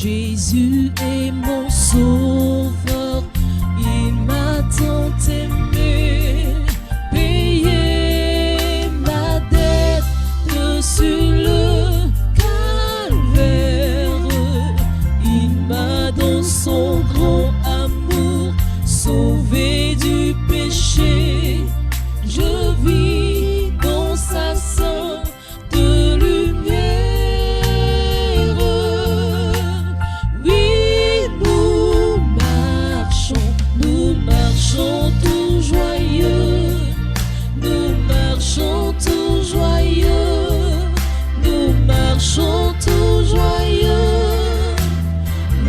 Jésus est mon sauveur, il m'a tant aimé, payé ma dette sur le calvaire. Il m'a dans son grand amour sauvé du péché. Je vis dans sa sainte lumière. Oui, nous marchons tout joyeux. Nous marchons tout joyeux. Nous marchons tout joyeux.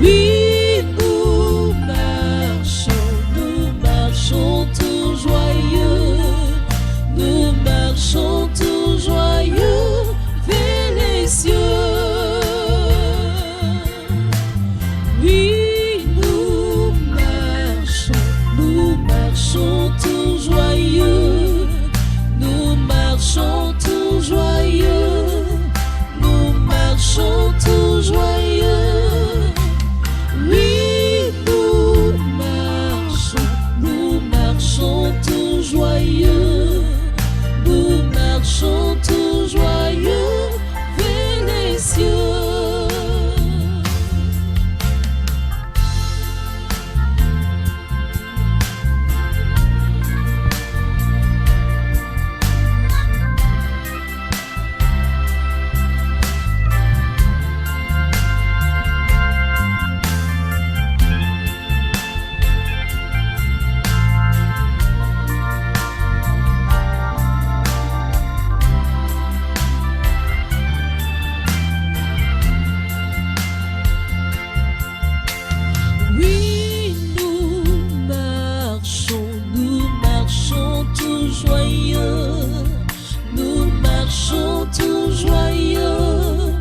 Oui, nous marchons tout joyeux. Nous marchons tout joyeux vers les cieux. Oui, nous marchons tout joyeux. Nous marchons tout joyeux. Nous marchons tout joyeux. Oui, nous marchons tout joyeux. Nous marchons tout joyeux vers les cieux. Oui, nous marchons tout joyeux. Nous marchons tout joyeux.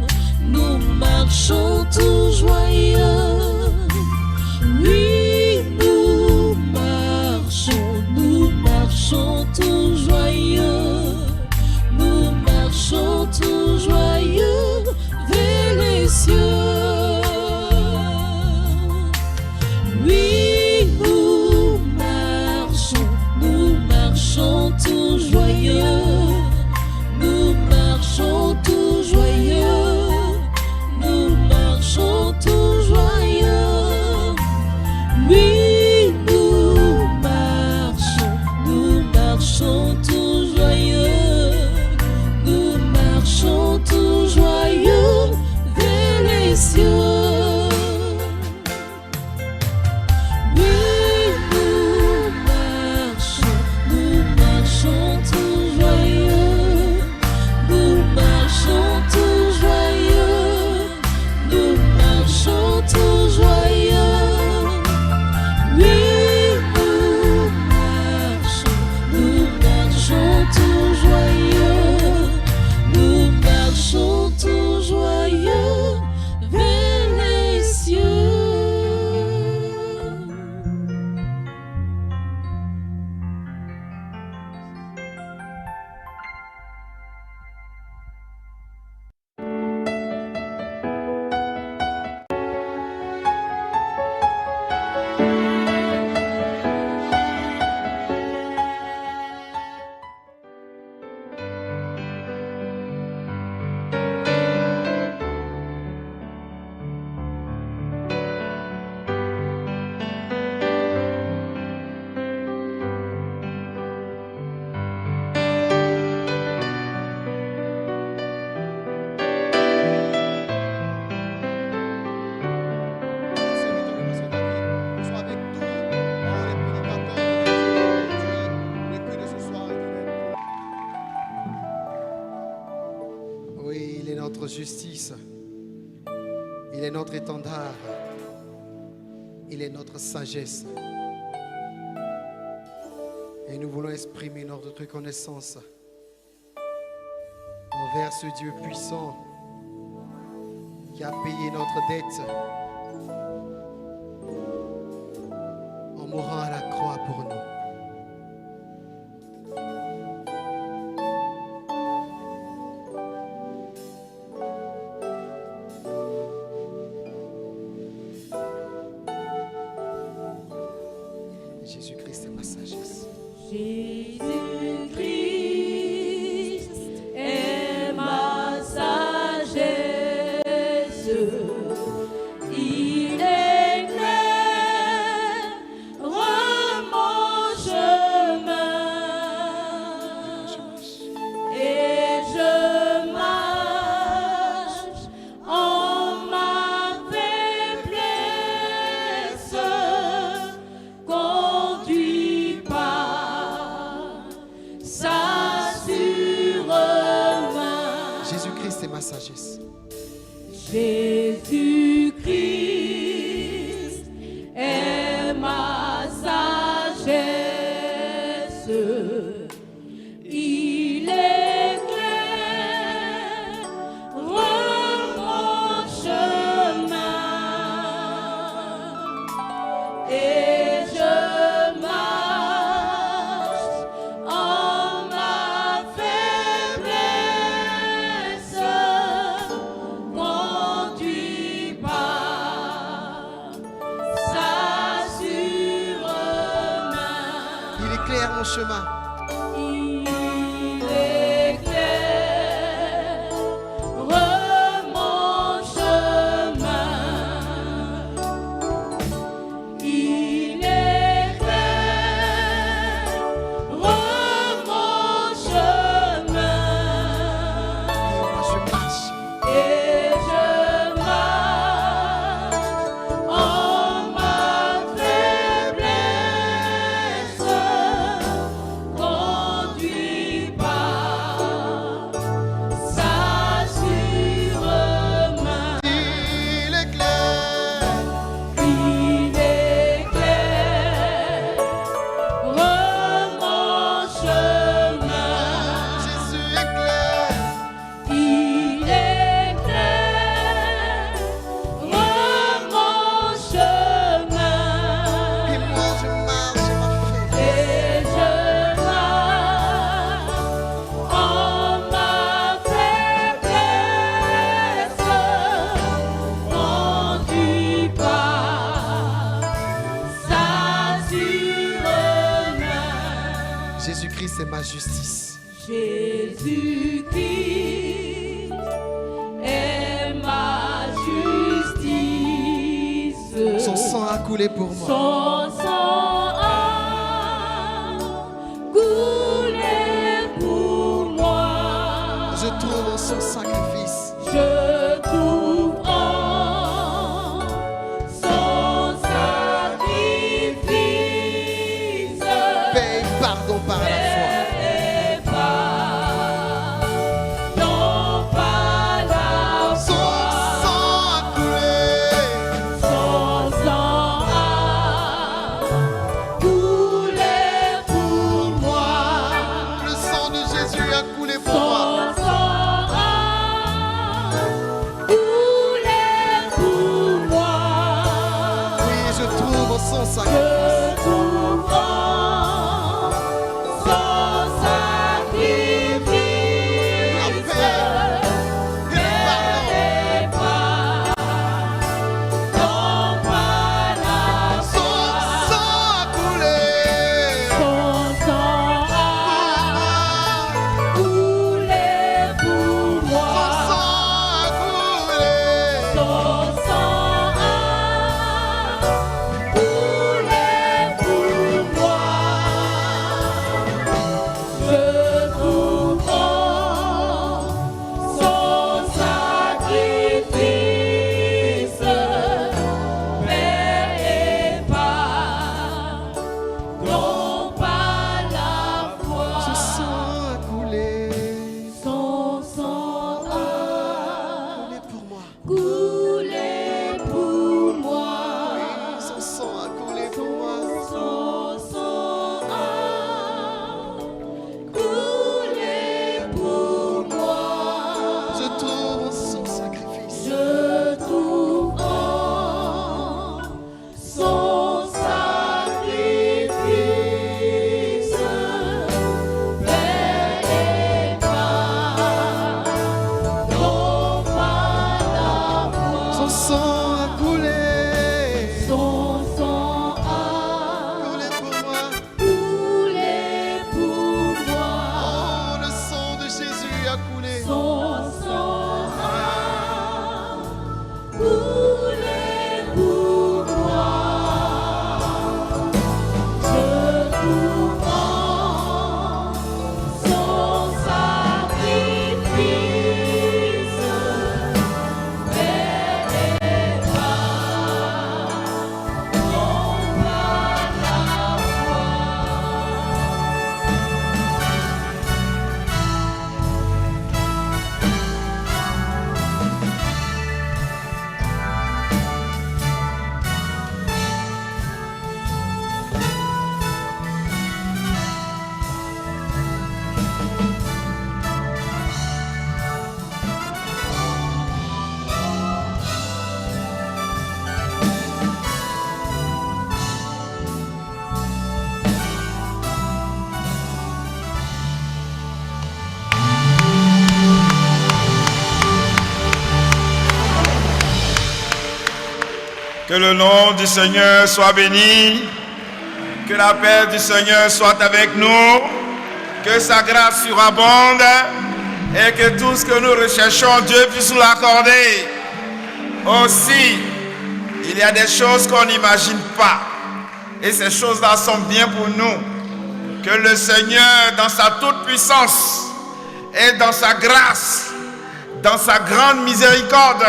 Nous marchons tout joyeux. Oui, nous marchons tout joyeux. Nous marchons tout joyeux vers les cieux. Oui, nous marchons tout joyeux. Nous marchons tout joyeux. Nous marchons tout joyeux. Oui, nous marchons tout joyeux. Nous marchons tout joyeux vers les cieux. Oui, nous marchons tout joyeux. Nous marchons tout joyeux. Nous marchons tout joyeux. Oui, nous marchons tout joyeux. Nous marchons tout joyeux vers les cieux. Sois avec tous les prédicateurs de l'évangile aujourd'hui, le culte de ce soir, Éternel. Oui, il est notre justice. Il est notre étendard. Il est notre sagesse. Et nous voulons exprimer notre reconnaissance envers ce Dieu puissant qui a payé notre dette en mourant à la croix pour nous. Jésus-Christ est ma sagesse. Il éclaire mon chemin et je marche en ma faiblesse, conduit par sa sûre main. Il éclaire mon chemin. Il éclaire mon chemin. Il éclaire mon chemin. Moi je marche. Et je marche en ma faiblesse, conduit par sa sûre main. Il éclaire. Il éclaire mon chemin. Jésus éclaire. Il éclaire mon chemin. Et moi je marche en ma faiblesse. Et je marche en ma faiblesse, conduit par sa sûre main. Jésus-Christ est ma justice. Jésus-Christ est ma justice. Son sang a coulé pour moi. Son sang a coulé pour moi. Je trouve en son sacrifice Je trouve en son sacrifice paix et pardon par la foi. et pardon par la Son foi. sang a coulé. Son sang a Que le nom du Seigneur soit béni. Que la paix du Seigneur soit avec nous. Que sa grâce surabonde. Et que tout ce que nous recherchons, Dieu puisse nous l'accorder. Aussi, il y a des choses qu'on n'imagine pas. Et ces choses-là sont bien pour nous. Que le Seigneur, dans sa toute-puissance et dans sa grâce, dans sa grande miséricorde,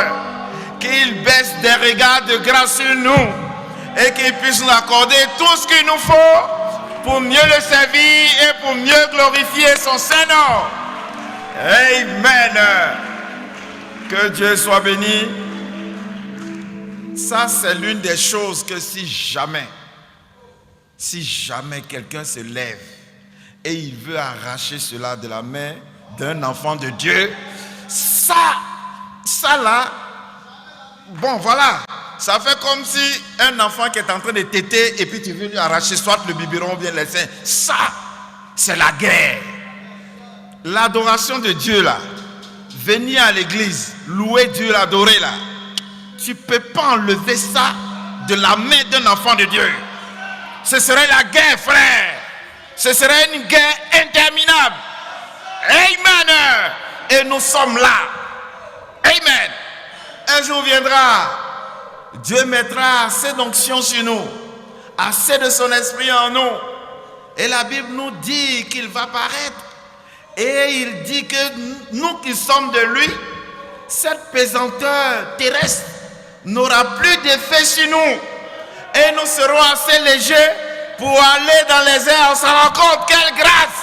qu'il baisse des regards de grâce sur nous et qu'il puisse nous accorder tout ce qu'il nous faut pour mieux le servir et pour mieux glorifier son Saint-Nom. Amen. Que Dieu soit béni. Ça, c'est l'une des choses que si jamais quelqu'un se lève et il veut arracher cela de la main d'un enfant de Dieu, ça là, bon voilà, ça fait comme si un enfant qui est en train de téter et puis tu veux lui arracher soit le biberon ou bien les seins. Ça, c'est la guerre. L'adoration de Dieu là, venir à l'église, louer Dieu, l'adorer là, tu ne peux pas enlever ça de la main d'un enfant de Dieu. Ce serait la guerre, frère. Ce serait une guerre interminable. Amen. Et nous sommes là. Amen. Un jour viendra, Dieu mettra assez d'onction sur nous, assez de son esprit en nous. Et la Bible nous dit qu'il va paraître. Et il dit que nous qui sommes de lui, cette pesanteur terrestre n'aura plus d'effet sur nous. Et nous serons assez légers pour aller dans les airs. On s'en rend compte, quelle grâce!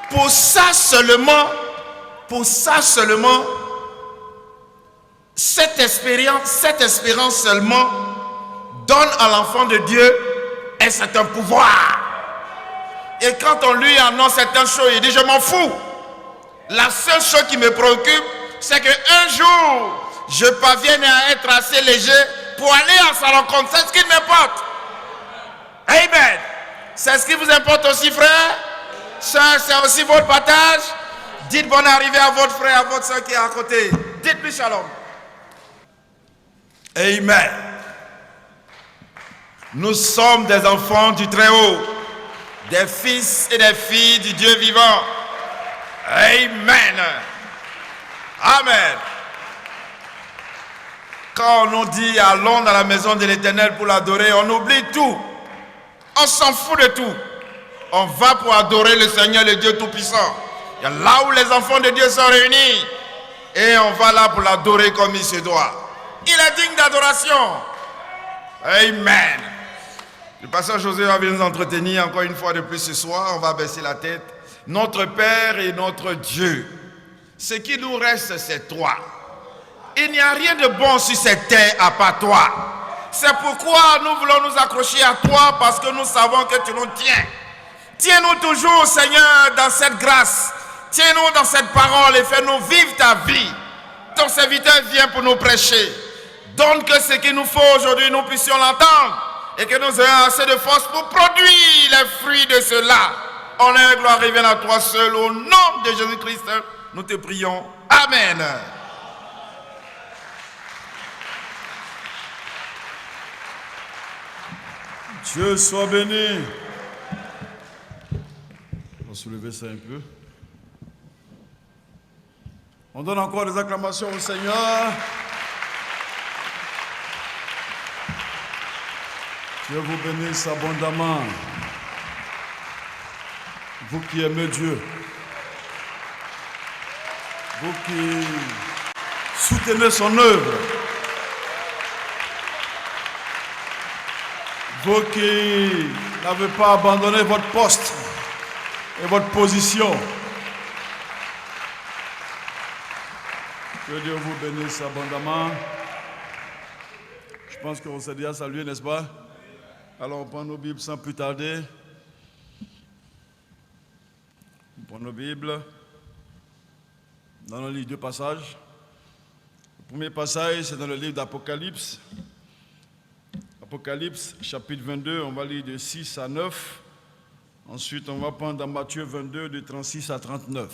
Pour ça seulement, cette espérance seulement donne à l'enfant de Dieu un certain pouvoir. Et quand on lui annonce certaines choses, il dit je m'en fous. La seule chose qui me préoccupe, c'est qu'un jour, je parvienne à être assez léger pour aller à sa rencontre. C'est ce qui m'importe. Amen. C'est ce qui vous importe aussi, frère. C'est aussi votre partage. Dites bonne arrivée à votre frère, à votre soeur qui est à côté. Dites-lui shalom. Amen. Nous sommes des enfants du Très-Haut, des fils et des filles du Dieu vivant. Amen. Amen. Quand on nous dit allons dans la maison de l'Éternel pour l'adorer, on oublie tout. On s'en fout de tout. On va pour adorer le Seigneur, le Dieu Tout-Puissant. Il y a là où les enfants de Dieu sont réunis. Et on va là pour l'adorer comme il se doit. Il est digne d'adoration. Amen. Le pasteur Josué va venir nous entretenir encore une fois de plus ce soir. On va baisser la tête. Notre Père et notre Dieu. Ce qui nous reste, c'est toi. Il n'y a rien de bon sur cette terre à part toi. C'est pourquoi nous voulons nous accrocher à toi, parce que nous savons que tu nous tiens. Tiens-nous toujours, Seigneur, dans cette grâce. Tiens-nous dans cette parole et fais-nous vivre ta vie. Ton serviteur vient pour nous prêcher. Donne que ce qu'il nous faut aujourd'hui, nous puissions l'entendre et que nous ayons assez de force pour produire les fruits de cela. Honneur et gloire reviennent à toi seul. Au nom de Jésus-Christ, nous te prions. Amen. Dieu soit béni. On va soulever ça un peu. On donne encore des acclamations au Seigneur. Dieu vous bénisse abondamment. Vous qui aimez Dieu. Vous qui soutenez son œuvre. Vous qui n'avez pas abandonné votre poste et votre position. Que Dieu vous bénisse abondamment. Je pense qu'on s'est déjà salué, n'est-ce pas? Alors on prend nos Bibles sans plus tarder. On prend nos Bibles. Dans le livre, deux passages. Le premier passage, c'est dans le livre d'Apocalypse. Apocalypse, chapitre 22, on va lire de 6 à 9. Ensuite, on va prendre dans Matthieu 22, de 36 à 39.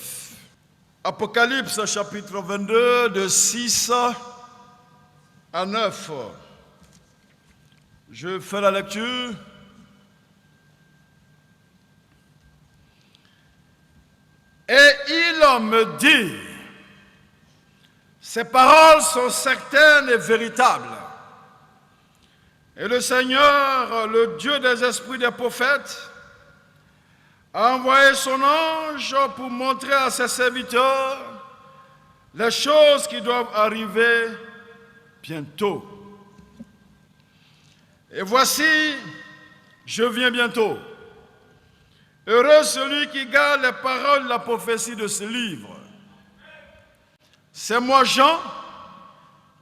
Apocalypse, chapitre 22, de 6 à 9. Je fais la lecture. Et il me dit, ces paroles sont certaines et véritables. Et le Seigneur, le Dieu des esprits des prophètes, a envoyé son ange pour montrer à ses serviteurs les choses qui doivent arriver bientôt. Et voici, je viens bientôt. Heureux celui qui garde les paroles de la prophétie de ce livre. C'est moi, Jean,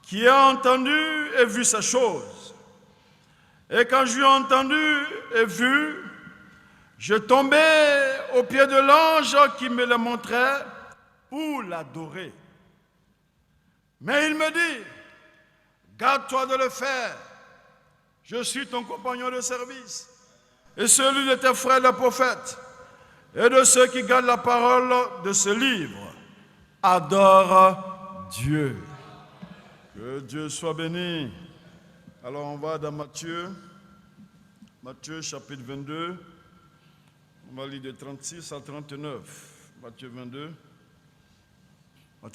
qui ai entendu et vu ces choses. Et quand j'ai entendu et vu, je tombais aux pieds de l'ange qui me le montrait pour l'adorer. Mais il me dit, garde-toi de le faire. Je suis ton compagnon de service et celui de tes frères les prophètes et de ceux qui gardent la parole de ce livre. Adore Dieu. Que Dieu soit béni. Alors on va dans Matthieu chapitre 22. On va lire de 36 à 39. Matthieu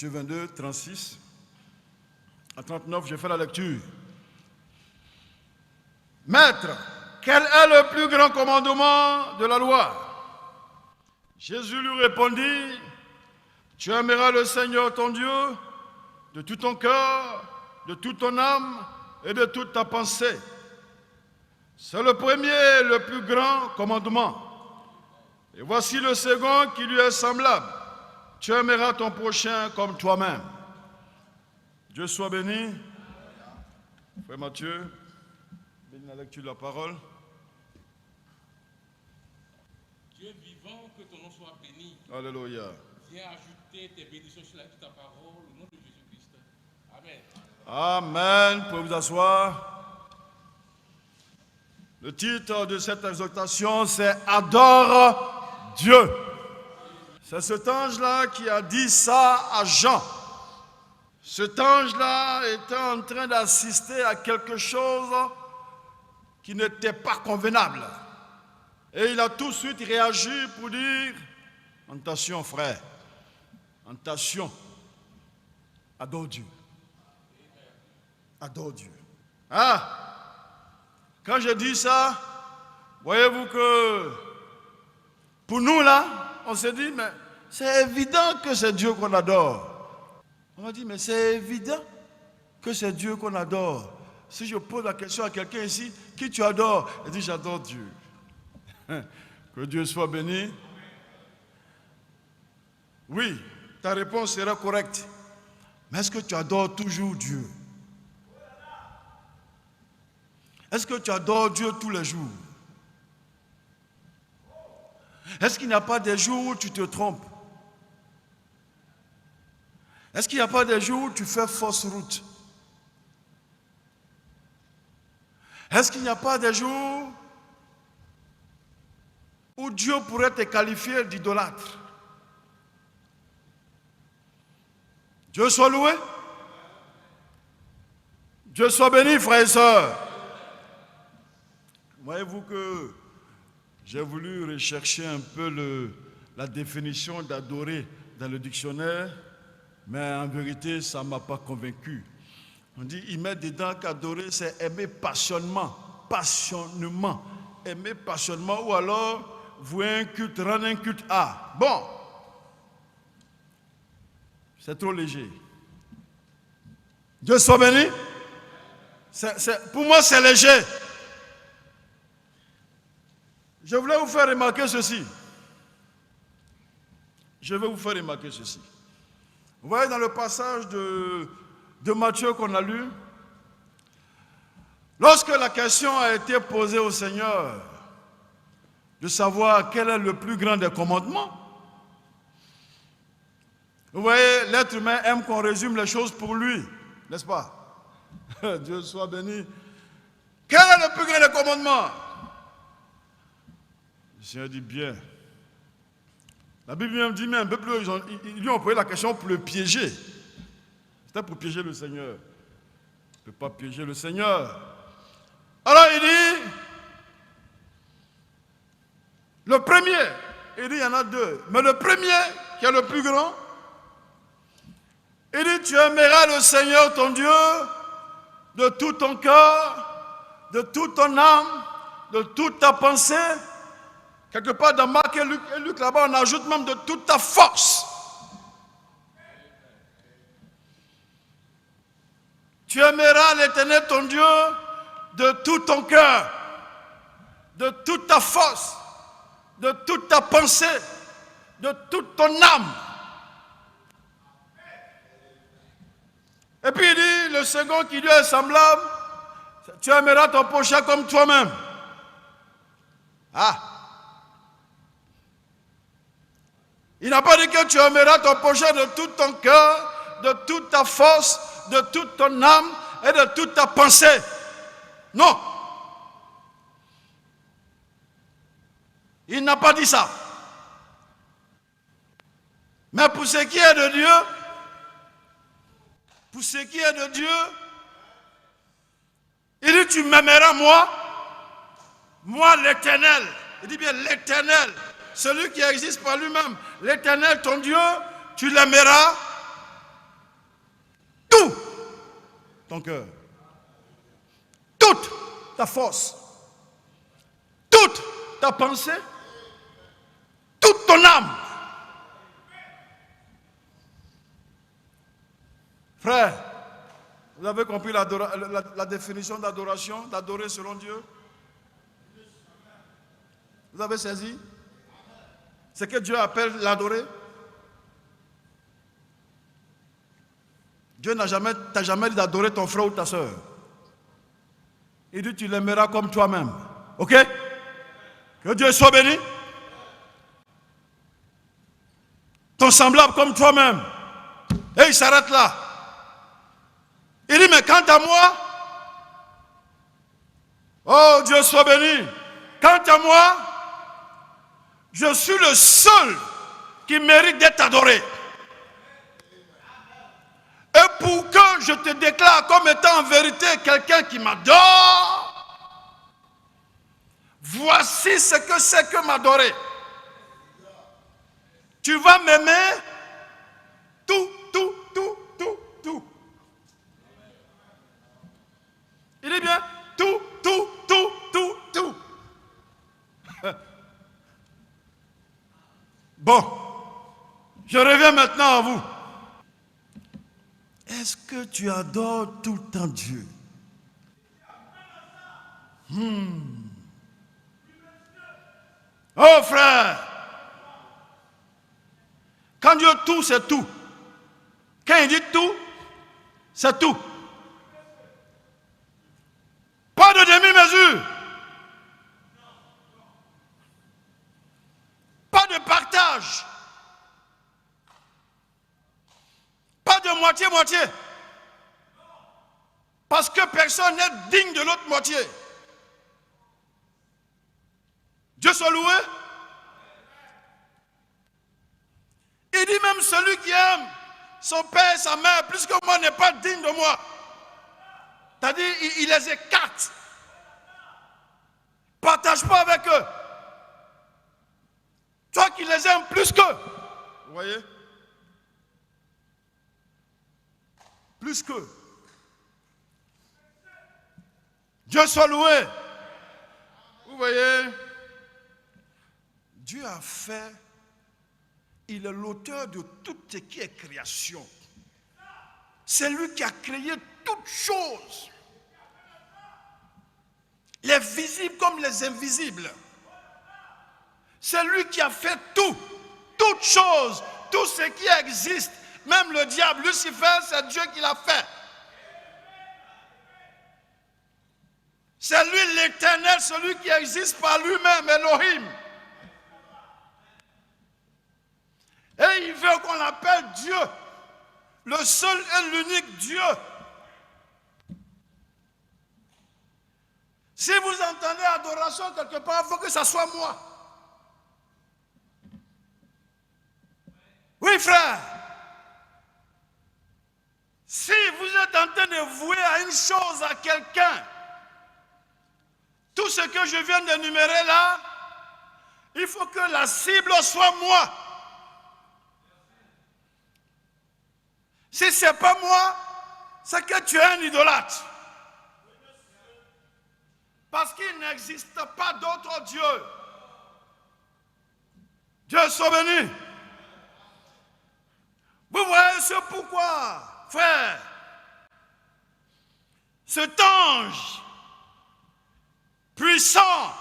22, 36 à 39, je fais la lecture. Maître, quel est le plus grand commandement de la loi? Jésus lui répondit, tu aimeras le Seigneur ton Dieu de tout ton cœur, de toute ton âme et de toute ta pensée. C'est le premier, le plus grand commandement. Et voici le second qui lui est semblable. Tu aimeras ton prochain comme toi-même. Dieu soit béni. Frère Mathieu, bénis la lecture de la parole. Dieu vivant, que ton nom soit béni. Alléluia. Viens ajouter tes bénédictions sur ta parole, au nom de Jésus-Christ. Amen. Amen. Vous pouvez vous asseoir. Le titre de cette exhortation, c'est « Adore Dieu ». C'est cet ange-là qui a dit ça à Jean. Cet ange-là était en train d'assister à quelque chose qui n'était pas convenable. Et il a tout de suite réagi pour dire « Attention frère, attention, adore Dieu. Adore Dieu. » Ah, quand je dis ça, voyez-vous que pour nous là, on se dit, mais c'est évident que c'est Dieu qu'on adore. On m'a dit, mais c'est évident que c'est Dieu qu'on adore. Si je pose la question à quelqu'un ici, qui tu adores? Il dit, j'adore Dieu. Que Dieu soit béni. Oui, ta réponse sera correcte. Mais est-ce que tu adores toujours Dieu? Est-ce que tu adores Dieu tous les jours? Est-ce qu'il n'y a pas des jours où tu te trompes? Est-ce qu'il n'y a pas des jours où tu fais fausse route? Est-ce qu'il n'y a pas des jours où Dieu pourrait te qualifier d'idolâtre? Dieu soit loué. Dieu soit béni, frères et sœurs. Voyez-vous que j'ai voulu rechercher un peu la définition d'adorer dans le dictionnaire, mais en vérité, ça ne m'a pas convaincu. On dit, il met dedans qu'adorer, c'est aimer passionnément, aimer passionnément, ou alors vouer un culte, rendre un culte à. Bon, c'est trop léger. Dieu soit béni. Pour moi, c'est léger. Je voulais vous faire remarquer ceci. Je vais vous faire remarquer ceci. Vous voyez dans le passage de Matthieu qu'on a lu, lorsque la question a été posée au Seigneur de savoir quel est le plus grand des commandements, vous voyez, l'être humain aime qu'on résume les choses pour lui, n'est-ce pas? Dieu soit béni. Quel est le plus grand des commandements? Le Seigneur dit bien. La Bible même dit, mais un peu plus, ils lui ont posé la question pour le piéger. C'était pour piéger le Seigneur. ne peut pas piéger le Seigneur. Alors il dit, le premier, il dit il y en a deux, mais le premier qui est le plus grand, il dit tu aimeras le Seigneur ton Dieu de tout ton cœur, de toute ton âme, de toute ta pensée. Quelque part dans Marc et Luc là-bas, on ajoute même de toute ta force. Tu aimeras l'Éternel ton Dieu de tout ton cœur, de toute ta force, de toute ta pensée, de toute ton âme. Et puis il dit, le second qui lui est semblable, tu aimeras ton prochain comme toi-même. Ah! Il n'a pas dit que tu aimeras ton prochain de tout ton cœur, de toute ta force, de toute ton âme et de toute ta pensée. Non. Il n'a pas dit ça. Mais pour ce qui est de Dieu, il dit tu m'aimeras moi l'Éternel. Il dit bien l'Éternel, celui qui existe par lui-même. L'Éternel ton Dieu, tu l'aimeras tout ton cœur, toute ta force, toute ta pensée, toute ton âme. Frère, vous avez compris la définition d'adoration, d'adorer selon Dieu? Vous avez saisi? C'est que Dieu appelle l'adorer. Dieu t'a jamais dit d'adorer ton frère ou ta soeur. Il dit tu l'aimeras comme toi-même. Ok? Que Dieu soit béni. Ton semblable comme toi-même. Et il s'arrête là. Il dit mais quant à moi, oh Dieu soit béni. Quant à moi, je suis le seul qui mérite d'être adoré. Et pour que je te déclare comme étant en vérité quelqu'un qui m'adore, voici ce que c'est que m'adorer. Tu vas m'aimer tout. Il dit bien tout. Bon, je reviens maintenant à vous. Est-ce que tu adores tout le temps Dieu? Oh frère, quand Dieu tout, c'est tout. Quand il dit tout, c'est tout. Pas de demi-mesure. Pas de partage. Pas de moitié-moitié. Parce que personne n'est digne de l'autre moitié. Dieu soit loué. Il dit même celui qui aime son père et sa mère plus que moi n'est pas digne de moi. C'est-à-dire il les écarte. Partage pas avec eux. Toi qui les aimes plus qu'eux. Vous voyez? Plus qu'eux. Dieu soit loué. Vous voyez? Dieu a fait, il est l'auteur de tout ce qui est création. C'est lui qui a créé toutes choses. Les visibles comme les invisibles. C'est lui qui a fait tout. Toutes choses. Tout ce qui existe. Même le diable, Lucifer, c'est Dieu qui l'a fait. C'est lui l'Éternel, celui qui existe par lui-même, Elohim. Et il veut qu'on l'appelle Dieu. Le seul et l'unique Dieu. Si vous entendez adoration quelque part, il faut que ça soit moi. Oui, frère. Si vous êtes êtes en train de vouer à une chose, à quelqu'un, tout ce que je viens d'énumérer là, il faut que la cible soit moi. Si ce n'est pas moi, c'est que tu es un idolâtre. Parce qu'il n'existe pas d'autre Dieu. Dieu soit béni. Vous voyez ce pourquoi, frère, cet ange, puissant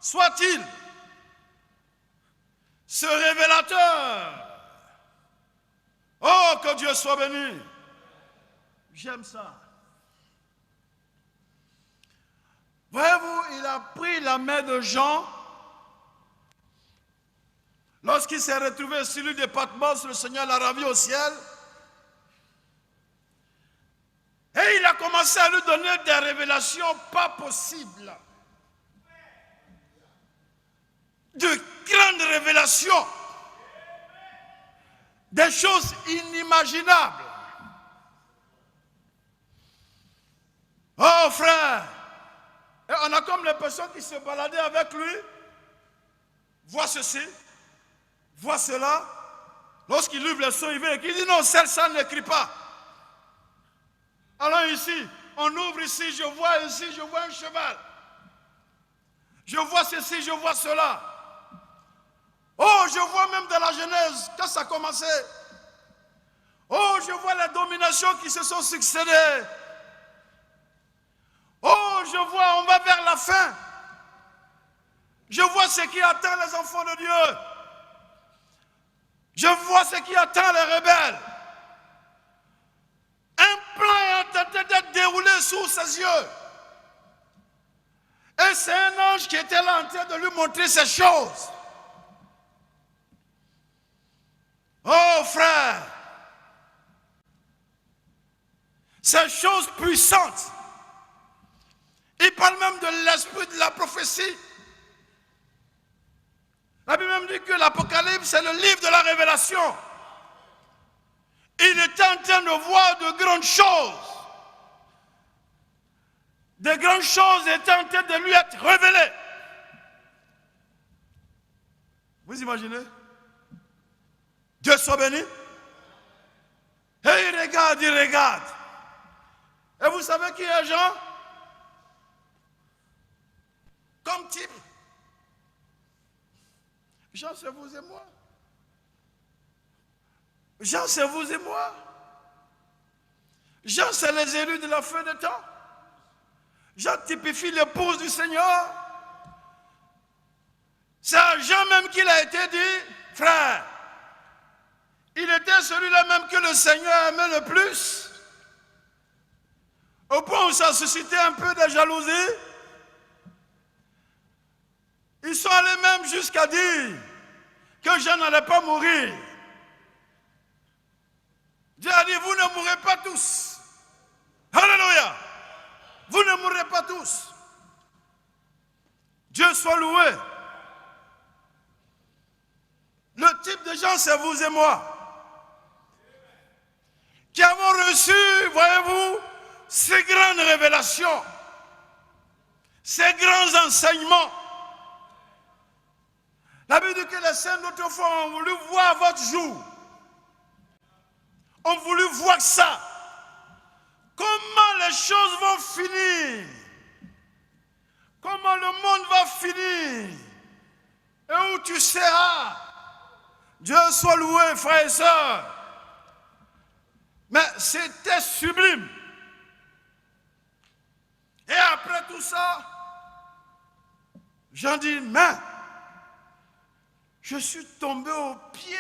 soit-il, ce révélateur, oh, que Dieu soit béni. J'aime ça. Voyez-vous, il a pris la main de Jean lorsqu'il s'est retrouvé sur l'île de Patmos, le Seigneur l'a ravi au ciel. Et il a commencé à lui donner des révélations pas possibles. De grandes révélations. Des choses inimaginables. Oh frère, et on a comme les personnes qui se baladaient avec lui. Vois ceci, vois cela. Lorsqu'il ouvre le son, il vient et il dit non, celle-là n'écrit pas. Alors ici, on ouvre ici, je vois un cheval. Je vois ceci, je vois cela. Oh, je vois même de la Genèse, quand ça a commencé. Oh, je vois les dominations qui se sont succédées. Oh, je vois, on va vers la fin. Je vois ce qui attend les enfants de Dieu. Je vois ce qui attend les rebelles. Un plan est en train d'être déroulé sous ses yeux. Et c'est un ange qui était là en train de lui montrer ces choses. Oh frère, ces choses puissantes. Il parle même de l'esprit de la prophétie. La Bible même dit que l'Apocalypse, c'est le livre de la révélation. Il était en train de voir de grandes choses. De grandes choses étaient en train de lui être révélées. Vous imaginez? Dieu soit béni. Et il regarde, il regarde. Et vous savez qui est Jean? Comme type. Jean, c'est vous et moi. Jean, c'est vous et moi. Jean, c'est les élus de la fin des temps. Jean typifie l'épouse du Seigneur. C'est à Jean même qu'il a été dit, frère, il était celui-là même que le Seigneur aimait le plus. Au point où ça suscitait un peu de jalousie. Ils sont allés même jusqu'à dire que Jean n'allait pas mourir. Dieu a dit, vous ne mourrez pas tous. Alléluia. Vous ne mourrez pas tous. Dieu soit loué. Le type de gens, c'est vous et moi. Qui avons reçu, voyez-vous, ces grandes révélations. Ces grands enseignements. La Bible dit que les saints d'autrefois ont voulu voir votre jour. Ont voulu voir ça. Comment les choses vont finir. Comment le monde va finir. Et où tu seras. Dieu soit loué, frères et sœurs. Mais c'était sublime. Et après tout ça, j'en dis, mais je suis tombé au pied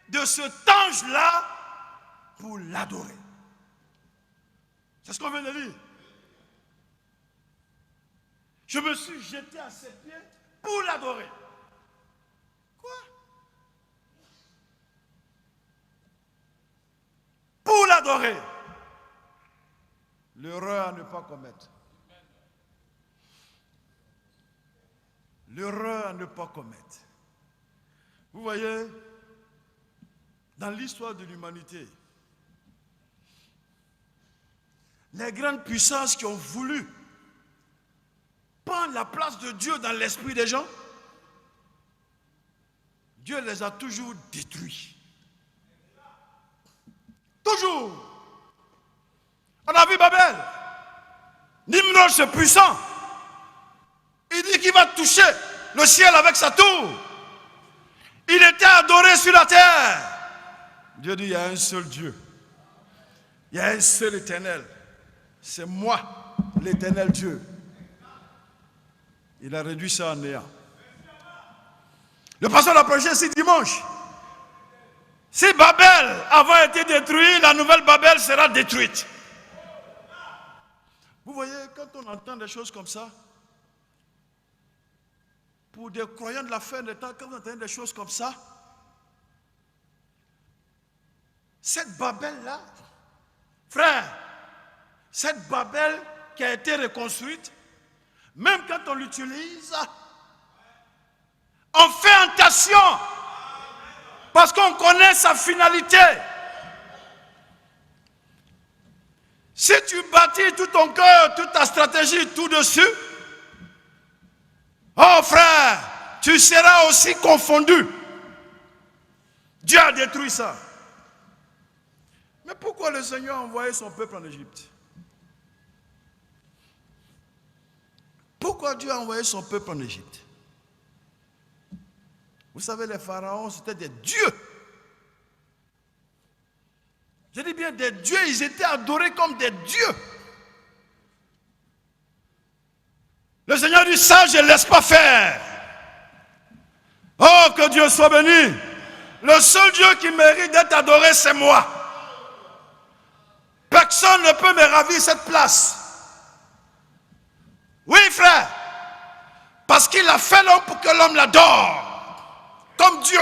de cet ange-là pour l'adorer. C'est ce qu'on vient de dire. Je me suis jeté à ses pieds pour l'adorer. Quoi? Pour l'adorer. L'erreur à ne pas commettre. L'erreur à ne pas commettre. Vous voyez, Dans l'histoire de l'humanité, les grandes puissances qui ont voulu prendre la place de Dieu dans l'esprit des gens, Dieu les a toujours détruits. Toujours. On a vu Babel. Nimrod, ce puissant, il dit qu'il va toucher le ciel avec sa tour. Il était adoré sur la terre. Dieu dit, il y a un seul Dieu. Il y a un seul éternel. C'est moi, l'éternel Dieu. Il a réduit ça en néant. Le pasteur l'a prêché ici dimanche. Si Babel avait été détruit, la nouvelle Babel sera détruite. Vous voyez, quand on entend des choses comme ça, pour des croyants de la fin des temps, quand vous entendez des choses comme ça, cette Babel-là, frère, cette Babel qui a été reconstruite, même quand on l'utilise, on fait attention parce qu'on connaît sa finalité. Si tu bâtis tout ton cœur, toute ta stratégie, tout dessus, oh frère, tu seras aussi confondu. Dieu a détruit ça. Mais pourquoi le Seigneur a envoyé son peuple en Égypte? Pourquoi Dieu a envoyé son peuple en Égypte? Vous savez, les pharaons, c'était des dieux. Je dis bien des dieux, ils étaient adorés comme des dieux. Le Seigneur dit, ça, je ne laisse pas faire. Oh, que Dieu soit béni. Le seul Dieu qui mérite d'être adoré, c'est moi. Personne ne peut me ravir cette place. Oui, frère. Parce qu'il a fait l'homme pour que l'homme l'adore. Comme Dieu.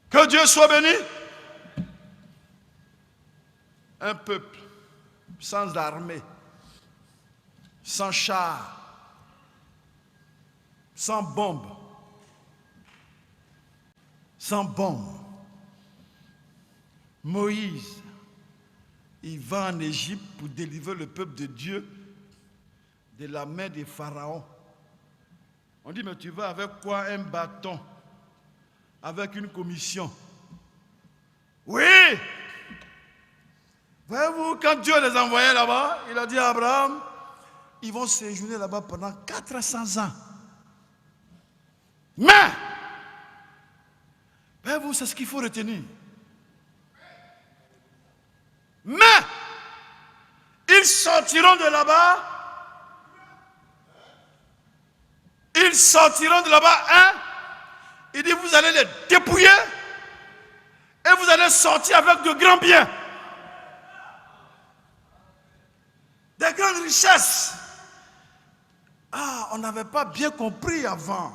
Que Dieu soit béni. Un peuple sans armée, sans char, sans bombe, sans bombe. Moïse, il va en Égypte pour délivrer le peuple de Dieu de la main des pharaons. On dit, mais tu vas avec quoi? Un bâton, avec une commission. Oui! Voyez-vous, quand Dieu les envoyait là-bas, il a dit à Abraham, ils vont séjourner là-bas pendant 400 ans. Mais, voyez-vous, c'est ce qu'il faut retenir. Mais, ils sortiront de là-bas. Ils sortiront de là-bas, hein? Il dit, vous allez les dépouiller et vous allez sortir avec de grands biens. Des grandes richesses. Ah, on n'avait pas bien compris avant.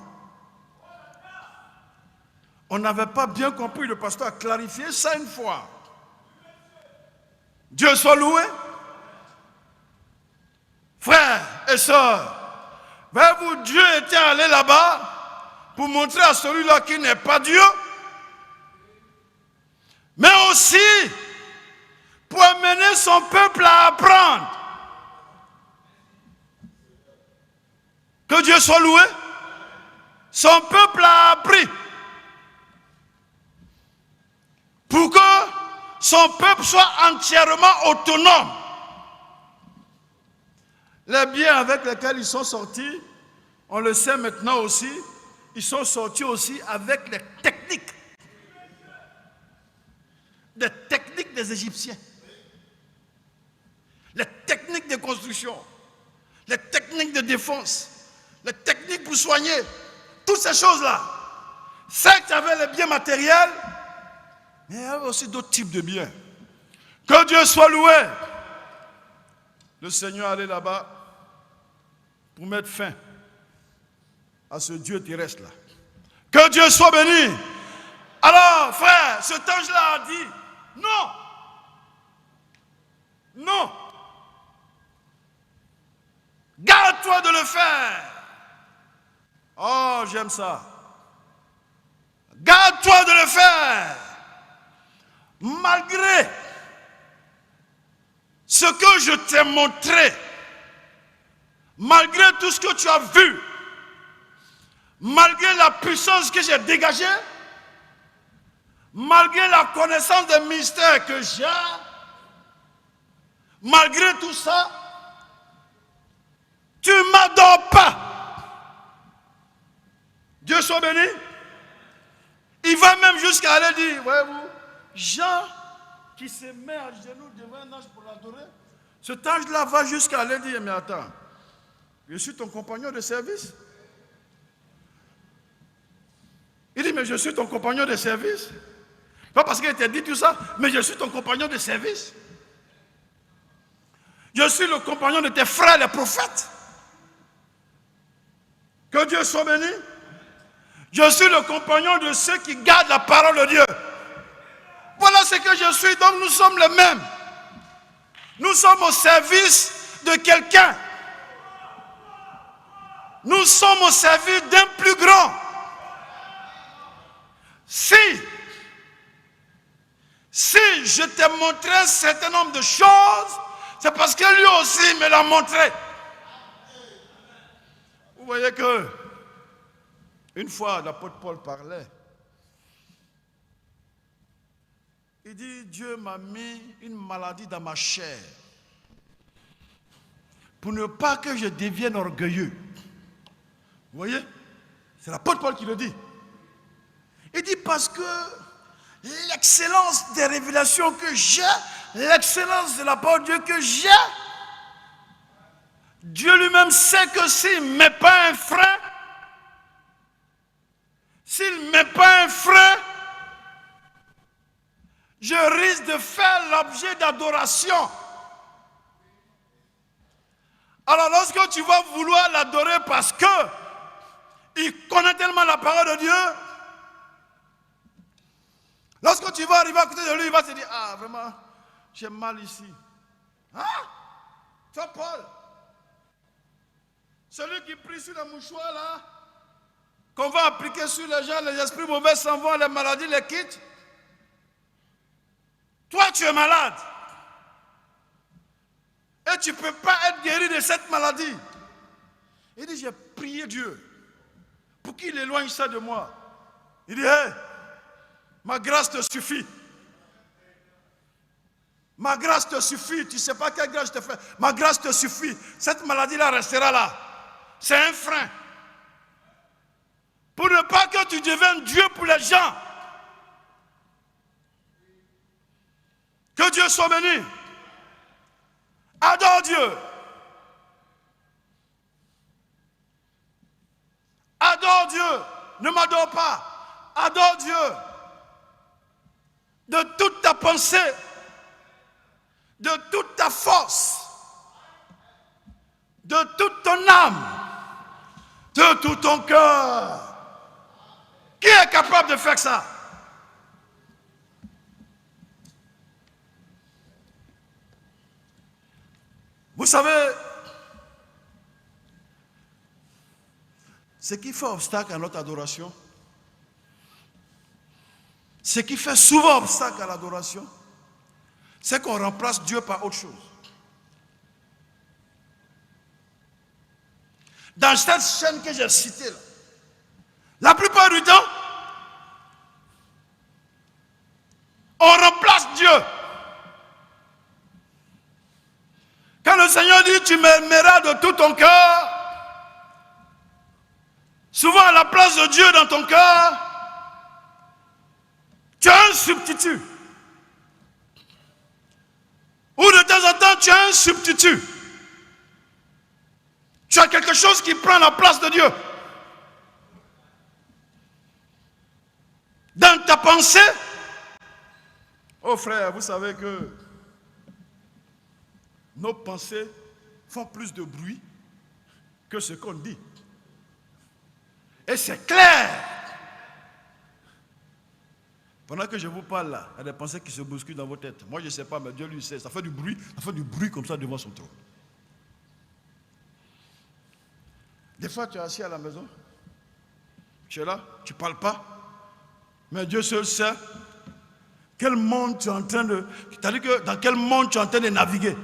On n'avait pas bien compris. Le pasteur a clarifié ça une fois. Dieu soit loué. Frères et sœurs, voyez-vous, Dieu était allé là-bas pour montrer à celui-là qui n'est pas Dieu, mais aussi pour amener son peuple à apprendre. Que Dieu soit loué. Son peuple a appris pour que son peuple soit entièrement autonome. Les biens avec lesquels ils sont sortis, on le sait maintenant aussi, ils sont sortis aussi avec les techniques. Des techniques des Égyptiens. Les techniques de construction. Les techniques de défense. Les techniques pour soigner. Toutes ces choses-là. Certes, il y avait les biens matériels, mais il y avait aussi d'autres types de biens. Que Dieu soit loué. Le Seigneur allait là-bas pour mettre fin à ce Dieu terrestre-là. Que Dieu soit béni. Alors, frère, cet ange-là a dit, non. Non. Garde-toi de le faire. Oh, j'aime ça. Garde-toi de le faire. malgré ce que je t'ai montré, malgré tout ce que tu as vu, malgré la puissance que j'ai dégagée, malgré la connaissance des mystères que j'ai, malgré tout ça, tu ne m'adores pas. Dieu soit béni. Il va même jusqu'à aller dire, voyez-vous, Jean qui se met à genoux devant un ange pour l'adorer, cet ange-là va jusqu'à aller dire, mais attends, je suis ton compagnon de service. Il dit, mais je suis ton compagnon de service. Pas parce qu'il t'a dit tout ça, mais je suis ton compagnon de service. Je suis le compagnon de tes frères les prophètes. Que Dieu soit béni. Je suis le compagnon de ceux qui gardent la parole de Dieu. Voilà ce que je suis, donc nous sommes les mêmes. Nous sommes au service de quelqu'un. Nous sommes au service d'un plus grand. Si je t'ai montré un certain nombre de choses, c'est parce que lui aussi me l'a montré. Vous voyez que, une fois l'apôtre Paul parlait, il dit, Dieu m'a mis une maladie dans ma chair pour ne pas que je devienne orgueilleux. Vous voyez? C'est l'apôtre Paul qui le dit. Il dit parce que l'excellence des révélations que j'ai, l'excellence de la parole de Dieu que j'ai, Dieu lui-même sait que s'il ne met pas un frein, s'il ne met pas un frein, je risque de faire l'objet d'adoration. Alors lorsque tu vas vouloir l'adorer parce que il connaît tellement la parole de Dieu, lorsque tu vas arriver à côté de lui, il va te dire, ah vraiment, j'ai mal ici. Hein? Toi Paul, celui qui prie sur le mouchoir là, qu'on va appliquer sur les gens, les esprits mauvais s'en vont, les maladies les quittent. Toi tu es malade. Et tu ne peux pas être guéri de cette maladie. Il dit, j'ai prié Dieu pour qu'il éloigne ça de moi. Il dit, hey, ma grâce te suffit. Ma grâce te suffit. Tu ne sais pas quelle grâce je te fais. Ma grâce te suffit. Cette maladie-là restera là. C'est un frein. Pour ne pas que tu deviennes Dieu pour les gens. Que Dieu soit béni. Adore Dieu. Adore Dieu. Ne m'adore pas. Adore Dieu. De toute ta pensée. De toute ta force. De toute ton âme. De tout ton cœur. Qui est capable de faire ça? Vous savez, ce qui fait obstacle à notre adoration, ce qui fait souvent obstacle à l'adoration, c'est qu'on remplace Dieu par autre chose. Dans cette chaîne que j'ai citée là, la plupart du temps, on remplace Dieu. Quand le Seigneur dit, tu m'aimeras de tout ton cœur, souvent à la place de Dieu dans ton cœur, tu as un substitut. Ou de temps en temps, tu as un substitut. Tu as quelque chose qui prend la place de Dieu. Dans ta pensée, oh frère, vous savez que nos pensées font plus de bruit que ce qu'on dit. Et c'est clair. Pendant que je vous parle là, il y a des pensées qui se bousculent dans vos têtes. Moi je ne sais pas, mais Dieu lui sait. Ça fait du bruit comme ça devant son trône. Des fois tu es assis à la maison, tu es là, tu ne parles pas, mais Dieu seul sait Quel monde tu es en train de... C'est-à-dire que dans quel monde tu es en train de naviguer?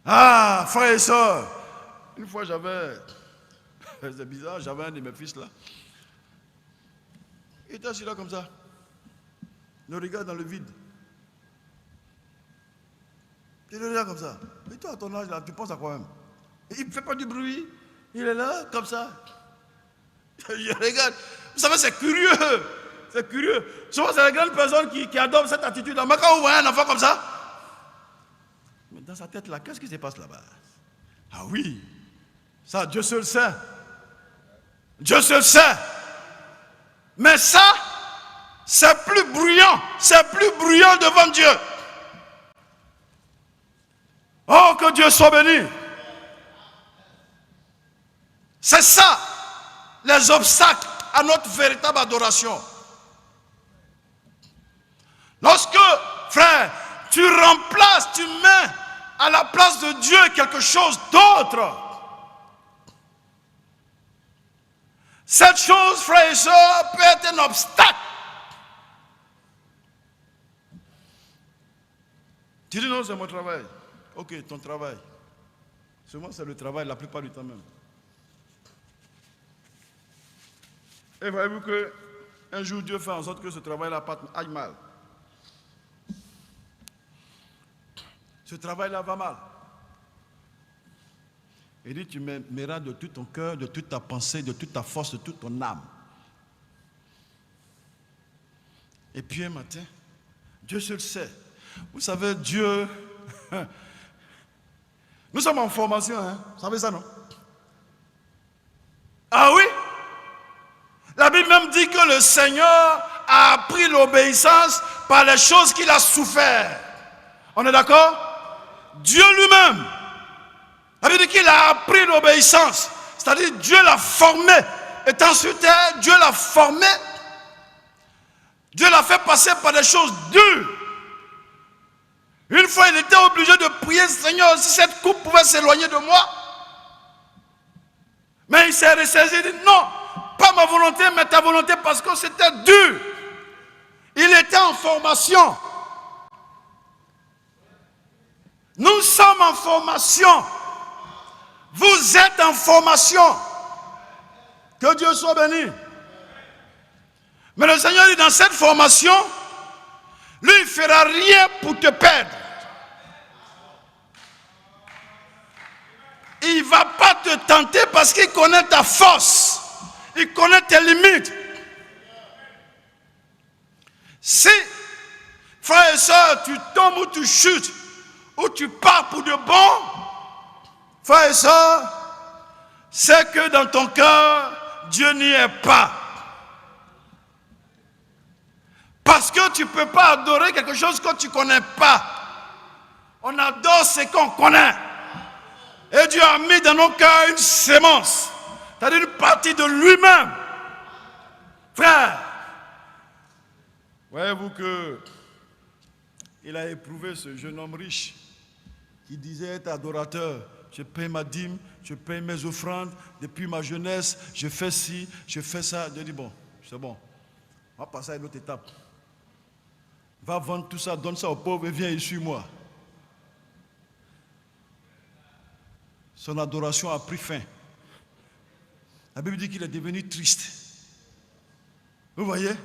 Ah, frères et sœurs, une fois j'avais... C'est bizarre, j'avais un de mes fils là. Il était assis là comme ça. Il regarde dans le vide. Il le regarde comme ça. Et toi, à ton âge là, tu penses à quoi même? Il ne fait pas du bruit. Il est là, comme ça. Je regarde. Vous savez, c'est curieux. C'est curieux. Souvent, c'est les grandes personnes qui adoptent cette attitude. Mais quand vous voyez un enfant comme ça, mais dans sa tête là, qu'est-ce qui se passe là-bas? Ah oui, ça, Dieu seul sait. Dieu seul sait. Mais ça, c'est plus bruyant. C'est plus bruyant devant Dieu. Oh, que Dieu soit béni. C'est ça, les obstacles à notre véritable adoration. Lorsque, frère, tu remplaces, tu mets à la place de Dieu quelque chose d'autre, cette chose, frère et soeur, peut être un obstacle. Tu dis non, c'est mon travail. Ok, ton travail. Souvent, c'est le travail la plupart du temps même. Et voyez-vous qu'un jour, Dieu fait en sorte que ce travail-là aille mal. Ce travail-là va mal. Il dit, tu m'aimeras de tout ton cœur, de toute ta pensée, de toute ta force, de toute ton âme. Et puis un matin, Dieu seul sait. Vous savez, Dieu... Nous sommes en formation, hein? Vous savez ça, non? Ah oui? La Bible même dit que le Seigneur a appris l'obéissance par les choses qu'il a souffert. On est d'accord? Dieu lui-même, la Bible dit qu'il a appris l'obéissance. C'est-à-dire Dieu l'a formé. Étant sur terre, Dieu l'a formé. Dieu l'a fait passer par des choses dures. Une fois, il était obligé de prier, Seigneur, si cette coupe pouvait s'éloigner de moi. Mais il s'est ressaisi, il dit, non, pas ma volonté, mais ta volonté, parce que c'était dur. Il était en formation. Nous sommes en formation. Vous êtes en formation. Que Dieu soit béni. Mais le Seigneur dit, dans cette formation, lui, il ne fera rien pour te perdre. Il ne va pas te tenter parce qu'il connaît ta force. Il connaît tes limites. Si, frère et soeur, tu tombes ou tu chutes, ou tu pars pour de bon, frère et soeur, c'est que dans ton cœur, Dieu n'y est pas. Parce que tu ne peux pas adorer quelque chose que tu ne connais pas. On adore ce qu'on connaît. Et Dieu a mis dans nos cœurs une sémence, c'est-à-dire une partie de lui-même. Frère, voyez-vous que il a éprouvé ce jeune homme riche qui disait être adorateur. Je paye ma dîme, je paye mes offrandes, depuis ma jeunesse, je fais ci, je fais ça. Dieu dit, bon, c'est bon, on va passer à une autre étape. Va vendre tout ça, donne ça aux pauvres et viens et suis-moi. Son adoration a pris fin. La Bible dit qu'il est devenu triste. Vous voyez?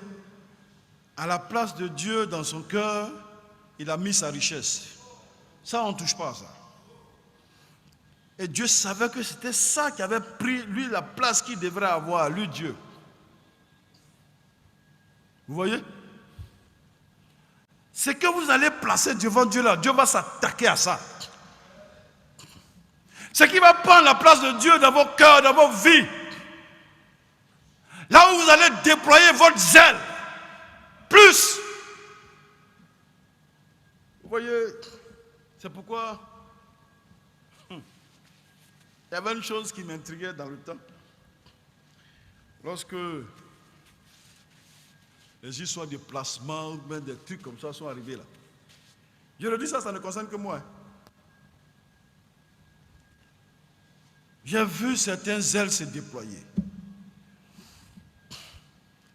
À la place de Dieu dans son cœur, il a mis sa richesse. Ça, on ne touche pas à ça. Et Dieu savait que c'était ça qui avait pris, lui, la place qu'il devrait avoir, lui, Dieu. Vous voyez? C'est que vous allez placer devant Dieu là, Dieu va s'attaquer à ça. C'est qu'il va prendre la place de Dieu dans vos cœurs, dans vos vies. Là où vous allez déployer votre zèle. Plus. Vous voyez, c'est pourquoi il y avait une chose qui m'intriguait dans le temps. Lorsque les histoires de placement ou même des trucs comme ça sont arrivés là. Je le dis, ça ne concerne que moi. J'ai vu certains zèles se déployer.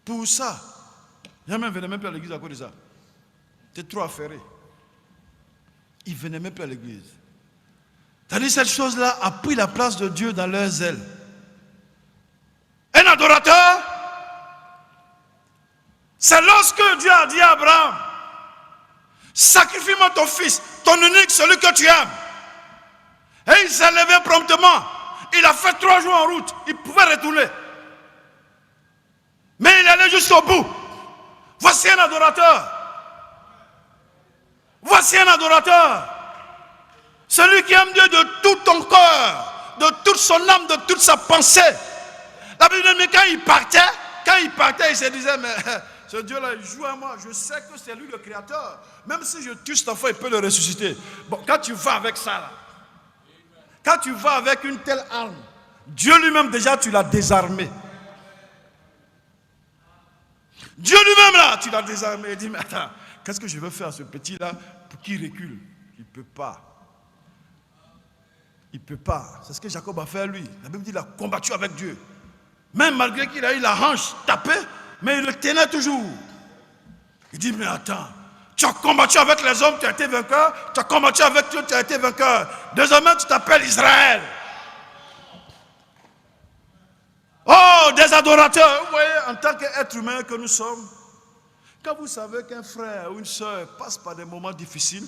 Pour ça, j'ai même venu même plus à l'église à cause de ça. Tu es trop affairé. Ils ne venaient même plus à l'église. C'est-à-dire cette chose-là a pris la place de Dieu dans leurs ailes. Un adorateur, c'est lorsque Dieu a dit à Abraham, sacrifie-moi ton fils, ton unique, celui que tu aimes. Et il s'est levé promptement. Il a fait 3 jours en route. Il pouvait retourner. Mais il allait jusqu'au bout. Voici un adorateur. Voici un adorateur. Celui qui aime Dieu de tout ton cœur, de toute son âme, de toute sa pensée. La Bible dit, mais quand il partait, il se disait, mais ce Dieu-là, il joue à moi. Je sais que c'est lui le créateur. Même si je tue cet enfant, il peut le ressusciter. Bon, quand tu vas avec ça, là, quand tu vas avec une telle arme, Dieu lui-même, déjà, tu l'as désarmé. Dieu lui-même, là, tu l'as désarmé. Il dit, mais attends, qu'est-ce que je veux faire à ce petit-là pour qu'il recule? Il ne peut pas. Il ne peut pas. C'est ce que Jacob a fait à lui. La Bible dit qu'il a combattu avec Dieu. Même malgré qu'il a eu la hanche tapée, mais il le tenait toujours. Il dit, mais attends, tu as combattu avec les hommes, tu as été vainqueur. Tu as combattu avec Dieu, tu as été vainqueur. Désormais, tu t'appelles Israël. Oh, des adorateurs. Vous voyez, en tant qu'être humain que nous sommes, quand vous savez qu'un frère ou une soeur passe par des moments difficiles,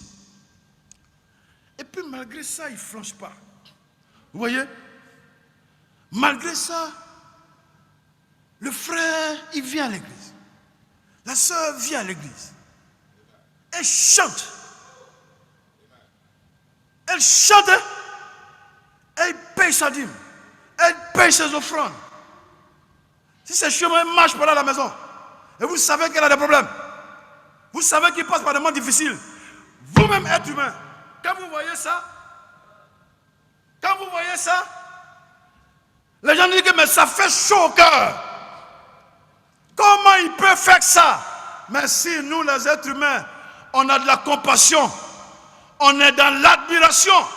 et puis malgré ça, il ne flanche pas. Vous voyez? Malgré ça, le frère, il vient à l'église. La soeur vient à l'église. Elle chante. Elle chante. Elle paye sa dîme. Elle paye ses offrandes. Si c'est chemin, elle marche par là à la maison. Et vous savez qu'elle a des problèmes. Vous savez qu'il passe par des moments difficiles. Vous-même, être humain, quand vous voyez ça, les gens disent que mais ça fait chaud au cœur. Comment il peut faire ça? Mais si nous, les êtres humains, on a de la compassion, on est dans l'admiration.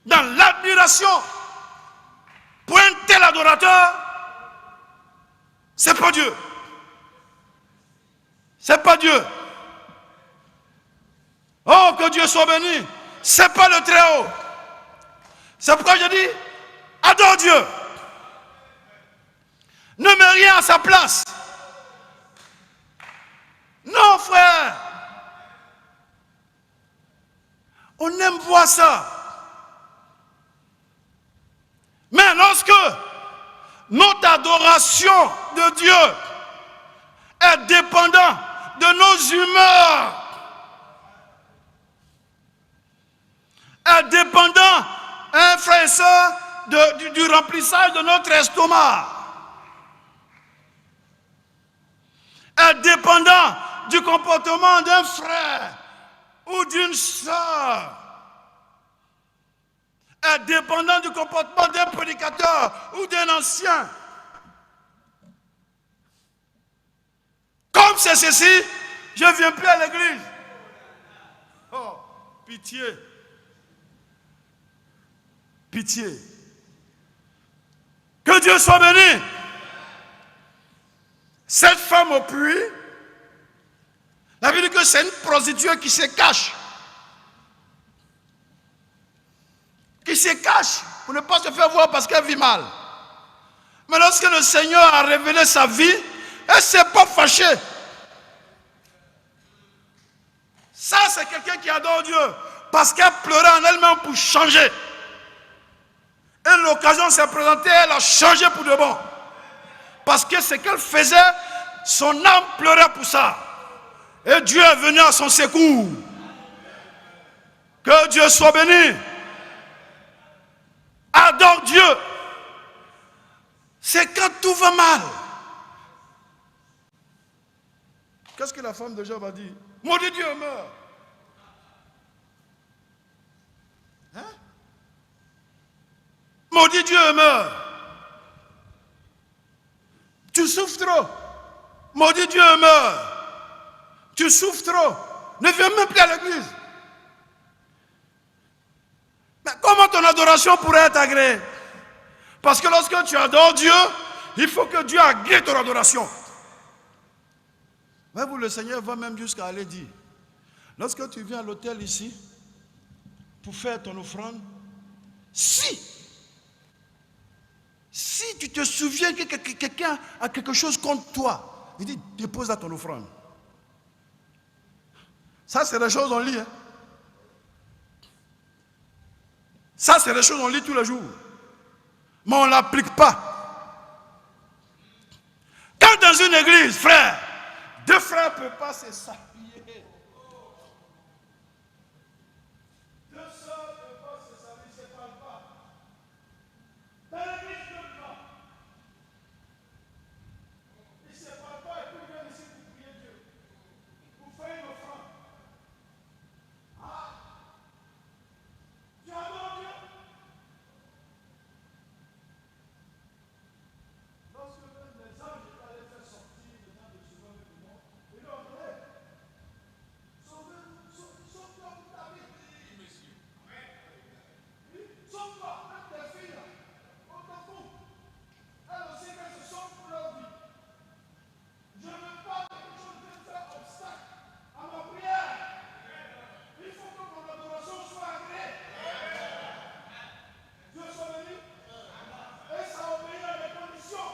Dans l'admiration. Pour un tel adorateur, c'est pas Dieu. C'est pas Dieu. Oh, que Dieu soit béni. C'est pas le Très-Haut. C'est pourquoi je dis, adore Dieu. Ne mets rien à sa place. Non, frère. On aime voir ça. Mais lorsque notre adoration de Dieu est dépendante de nos humeurs, est dépendant, frère et soeur, du remplissage de notre estomac, est dépendant du comportement d'un frère ou d'une soeur, est dépendant du comportement d'un prédicateur ou d'un ancien. Comme c'est ceci, je ne viens plus à l'église. Oh, pitié. Pitié. Que Dieu soit béni. Cette femme au puits, la Bible dit que c'est une prostituée qui se cache. Qui se cache pour ne pas se faire voir parce qu'elle vit mal. Mais lorsque le Seigneur a révélé sa vie, elle ne s'est pas fâchée. Ça, c'est quelqu'un qui adore Dieu parce qu'elle pleurait en elle-même pour changer. Et l'occasion s'est présentée, elle a changé pour de bon. Parce que ce qu'elle faisait, son âme pleurait pour ça. Et Dieu est venu à son secours. Que Dieu soit béni. Adore Dieu. C'est quand tout va mal. Qu'est-ce que la femme de Job a dit? Maudit Dieu, meurt. Hein? Maudit Dieu, meurt. Tu souffres trop. Maudit Dieu, meurt. Tu souffres trop. Ne viens même plus à l'église. Mais comment ton adoration pourrait être agréée? Parce que lorsque tu adores Dieu, il faut que Dieu agrée ton adoration. Voyez-vous, le Seigneur va même jusqu'à aller dire, lorsque tu viens à l'hôtel ici, pour faire ton offrande, si tu te souviens que quelqu'un a quelque chose contre toi, il dit, dépose là ton offrande. Ça, c'est des choses qu'on lit. Hein? Ça, c'est des choses qu'on lit tous les jours. Mais on ne l'applique pas. Quand dans une église, frère, deux frères ne peuvent pas se s'appuyer. Deux sœurs ne peuvent pas se s'appuyer, ils ne se parlent pas. Dans l'église de Dieu, ils ne se parlent pas et puis ils viennent ici pour prier Dieu. Pour faire une offrande. Tu adores Dieu. Lorsque les anges étaient allés faire sortir les gens de Sauveur du monde, ils leur disaient, sauve-toi pour ta vie. Oui, monsieur. Sauve-toi, même tes filles, on t'en fout. Elles aussi, qu'elles se sauvent pour leur vie. Je ne veux pas que quelque chose vienne faire obstacle à ma prière. Il faut que mon adoration soit agréée. Dieu soit béni. Et ça obéit à des conditions.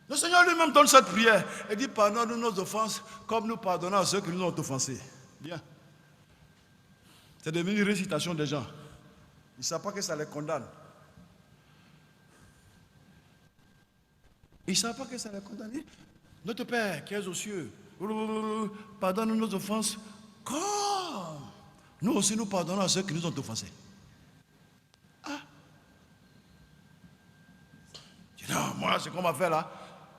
Le Seigneur lui-même donne cette prière. Il dit, pardonne-nous nos offenses comme nous pardonnons à ceux qui nous ont offensés. Bien. C'est devenu une récitation des gens. Ils ne savent pas que ça les condamne. Ils ne savent pas que ça les condamne. Notre Père qui es aux cieux, pardonne-nous nos offenses comme nous aussi nous pardonnons à ceux qui nous ont offensés. Ah. Je dis, non, moi, ce qu'on m'a fait là,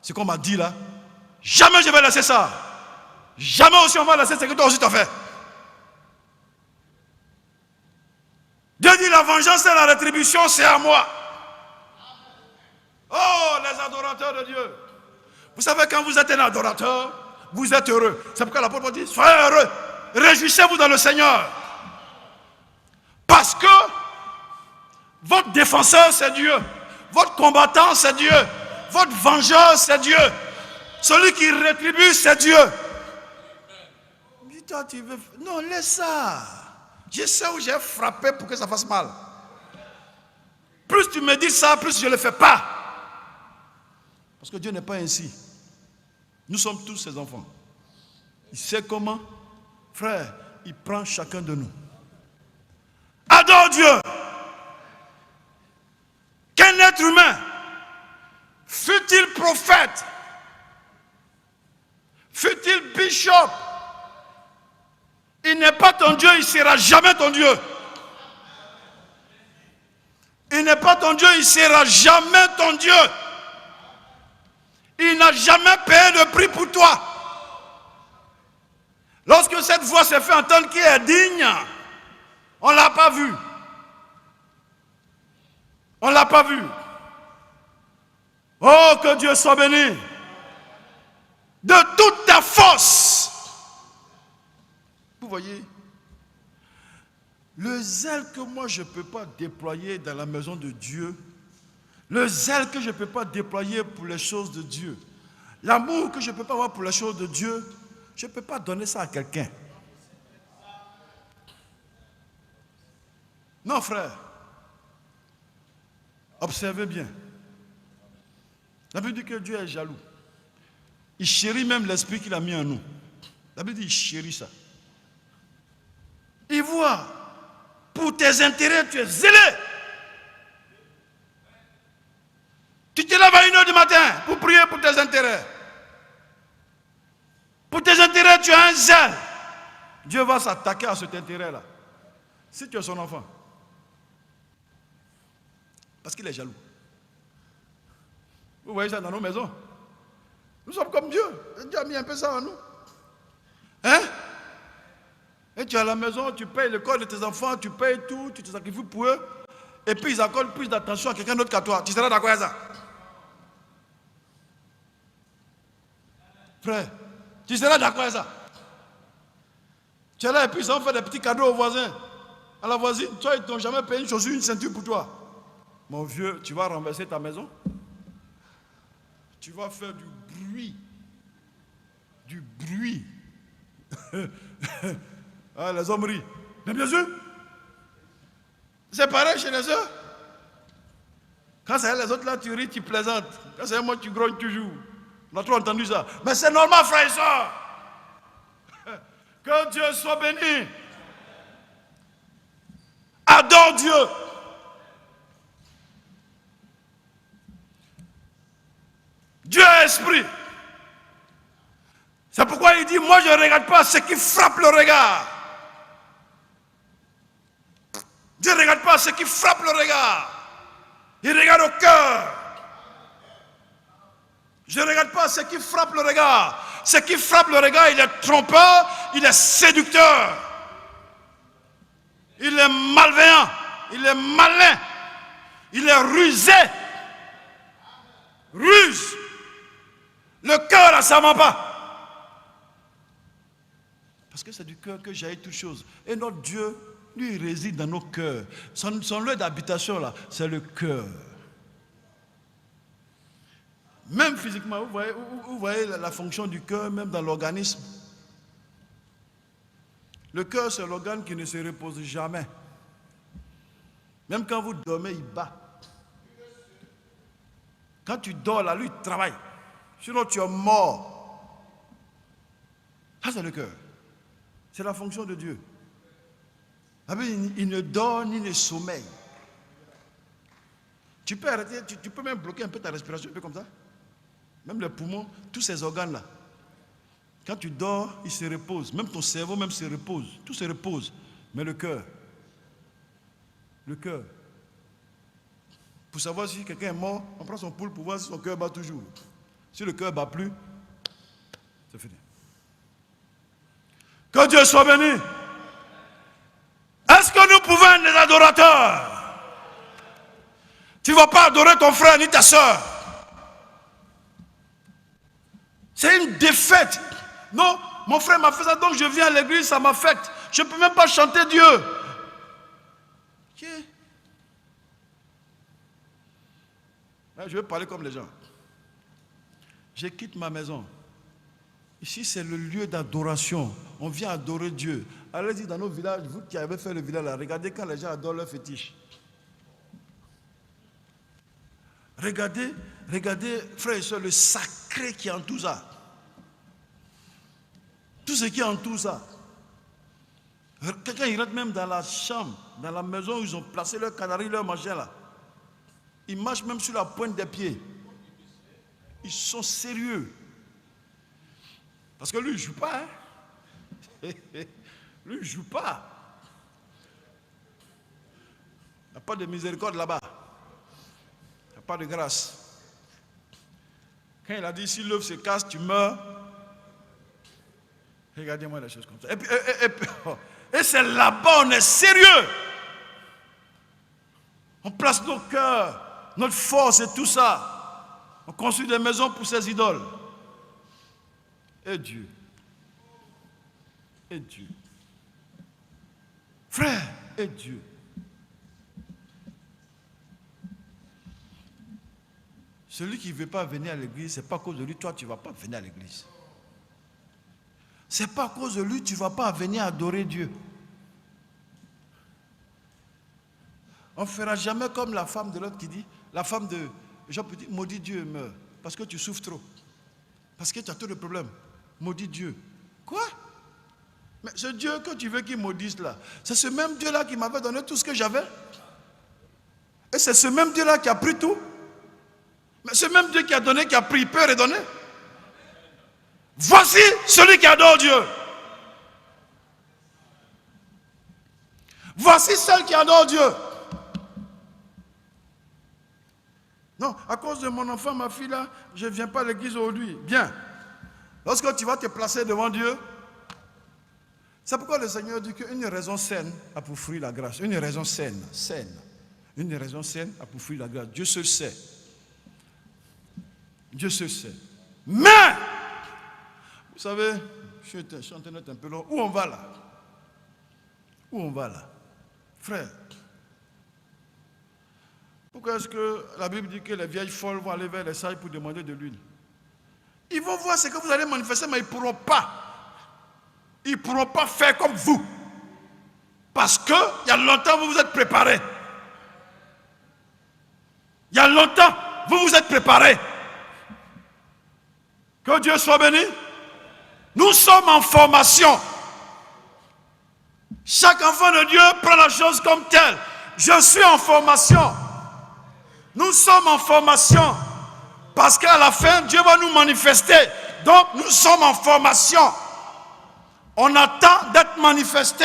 ce qu'on m'a dit là, jamais je vais laisser ça. Jamais aussi on va laisser ce que toi aussi t'as fait. Dieu dit, la vengeance et la rétribution, c'est à moi. Oh, les adorateurs de Dieu. Vous savez, quand vous êtes un adorateur, vous êtes heureux. C'est pourquoi l'apôtre dit, soyez heureux. Réjouissez-vous dans le Seigneur. Parce que votre défenseur, c'est Dieu. Votre combattant, c'est Dieu. Votre vengeur, c'est Dieu. Celui qui rétribue, c'est Dieu. Dis-toi, tu veux... Non, laisse ça. Je sais où j'ai frappé pour que ça fasse mal. Plus tu me dis ça, plus je ne le fais pas. Parce que Dieu n'est pas ainsi. Nous sommes tous ses enfants. Il sait comment. Frère, il prend chacun de nous. Adore Dieu. Qu'un être humain, fut-il prophète, fut-il bishop, il n'est pas ton Dieu, il ne sera jamais ton Dieu. Il n'est pas ton Dieu, il ne sera jamais ton Dieu. Il n'a jamais payé de prix pour toi. Lorsque cette voix s'est fait entendre qui est digne, on ne l'a pas vu. On ne l'a pas vu. Oh, que Dieu soit béni. De toute ta force. Vous voyez, le zèle que moi je ne peux pas déployer dans la maison de Dieu, le zèle que je ne peux pas déployer pour les choses de Dieu, l'amour que je ne peux pas avoir pour les choses de Dieu, je ne peux pas donner ça à quelqu'un. Non, frère. Observez bien. La Bible dit que Dieu est jaloux. Il chérit même l'esprit qu'il a mis en nous. La Bible dit qu'il chérit ça. Il voit, pour tes intérêts, tu es zélé. Tu te lèves à 1h du matin pour prier pour tes intérêts. Pour tes intérêts, tu as un zèle. Dieu va s'attaquer à cet intérêt-là. Si tu es son enfant. Parce qu'il est jaloux. Vous voyez ça dans nos maisons. Nous sommes comme Dieu. Dieu a mis un peu ça en nous. Hein? Et tu es à la maison, tu payes l'école de tes enfants, tu payes tout, tu te sacrifies pour eux. Et puis ils accordent plus d'attention à quelqu'un d'autre qu'à toi. Tu seras d'accord avec ça? Frère, tu seras d'accord avec ça? Tu es là et puis ils ont fait des petits cadeaux aux voisins. à la voisine, toi, ils t'ont jamais payé une chaussure, une ceinture pour toi. Mon vieux, tu vas renverser ta maison. Tu vas faire du bruit. Du bruit. Ah, les hommes rient. Mais bien sûr, c'est pareil chez les œufs. Quand c'est les autres là, tu ris, tu plaisantes. Quand c'est moi, tu grognes toujours. On a trop entendu ça. Mais c'est normal, frère et soeur. Que Dieu soit béni. Adore Dieu. Dieu est esprit. C'est pourquoi il dit, moi je ne regarde pas ce qui frappe le regard. Dieu ne regarde pas ce qui frappe le regard. Il regarde au cœur. Je ne regarde pas ce qui frappe le regard. Ce qui frappe le regard, il est trompeur, il est séducteur. Il est malveillant, il est malin, il est rusé. Ruse. Le cœur, là, ça ne ment pas. Parce que c'est du cœur que jaillit toute chose. Et notre Dieu, lui, il réside dans nos cœurs. Son lieu d'habitation, là, c'est le cœur. Même physiquement, vous voyez la fonction du cœur, même dans l'organisme. Le cœur, c'est l'organe qui ne se repose jamais. Même quand vous dormez, il bat. Quand tu dors, là, lui, il travaille. Sinon, tu es mort. Ça, c'est le cœur. C'est la fonction de Dieu. Il ne dort ni ne sommeille. Tu peux arrêter, tu peux même bloquer un peu ta respiration, un peu comme ça. Même les poumons, tous ces organes-là. Quand tu dors, ils se reposent. Même ton cerveau même se repose. Tout se repose. Mais le cœur. Pour savoir si quelqu'un est mort, on prend son pouls pour voir si son cœur bat toujours. Si le cœur ne bat plus, c'est fini. Que Dieu soit béni. Est-ce que nous pouvons être des adorateurs? Tu ne vas pas adorer ton frère ni ta soeur. C'est une défaite. Non, mon frère m'a fait ça, donc je viens à l'église, ça m'affecte. Je ne peux même pas chanter Dieu. Okay. Je vais parler comme les gens. Je quitte ma maison. Ici, c'est le lieu d'adoration. On vient adorer Dieu. Allez-y dans nos villages, vous qui avez fait le village là, regardez quand les gens adorent leur fétiche. Regardez, frères et sœurs, le sacré qui entoure ça. Tout ce qui entoure ça. Quelqu'un, il rentre même dans la chambre, dans la maison où ils ont placé leur canaris, leur machin là. Ils marchent même sur la pointe des pieds. Ils sont sérieux. Parce que lui, il ne joue pas. Hein? Lui, il ne joue pas. Il n'y a pas de miséricorde là-bas. Il n'y a pas de grâce. Quand il a dit, si l'œuf se casse, tu meurs. Regardez-moi les choses comme ça. Et c'est là-bas, on est sérieux. On place nos cœurs, notre force et tout ça. On construit des maisons pour ces idoles. Et Dieu. Et Dieu. Frère, et Dieu. Celui qui ne veut pas venir à l'église, ce n'est pas à cause de lui, toi tu ne vas pas venir à l'église. Ce n'est pas à cause de lui, tu ne vas pas venir adorer Dieu. On ne fera jamais comme la femme de l'autre qui dit, la femme de Jean peut dire, maudit Dieu meurt, parce que tu souffres trop. Parce que tu as trop de problèmes. Maudit Dieu. Quoi? Mais ce Dieu que tu veux qu'il maudisse là, c'est ce même Dieu là qui m'avait donné tout ce que j'avais. Et c'est ce même Dieu là qui a pris tout. Mais ce même Dieu qui a donné, qui a pris, il peut redonner. Voici celui qui adore Dieu. Voici celle qui adore Dieu. Non, à cause de mon enfant, ma fille là, je ne viens pas à l'église aujourd'hui. Bien. Lorsque tu vas te placer devant Dieu, c'est pourquoi le Seigneur dit qu'une raison saine a pour fruit la grâce. Une raison saine. Une raison saine a pour fruit la grâce. Dieu seul sait. Dieu seul sait. Mais, vous savez, je suis en train d'être un peu long. Où on va là? Où on va là? Frère, pourquoi est-ce que la Bible dit que les vieilles folles vont aller vers les sages pour demander de l'huile? Ils vont voir ce que vous allez manifester, mais ils ne pourront pas. Ils ne pourront pas faire comme vous. Parce qu'il y a longtemps, vous vous êtes préparés. Il y a longtemps, vous vous êtes préparés. Que Dieu soit béni. Nous sommes en formation. Chaque enfant de Dieu prend la chose comme telle. Je suis en formation. Nous sommes en formation. Parce qu'à la fin, Dieu va nous manifester. Donc, nous sommes en formation. On attend d'être manifesté.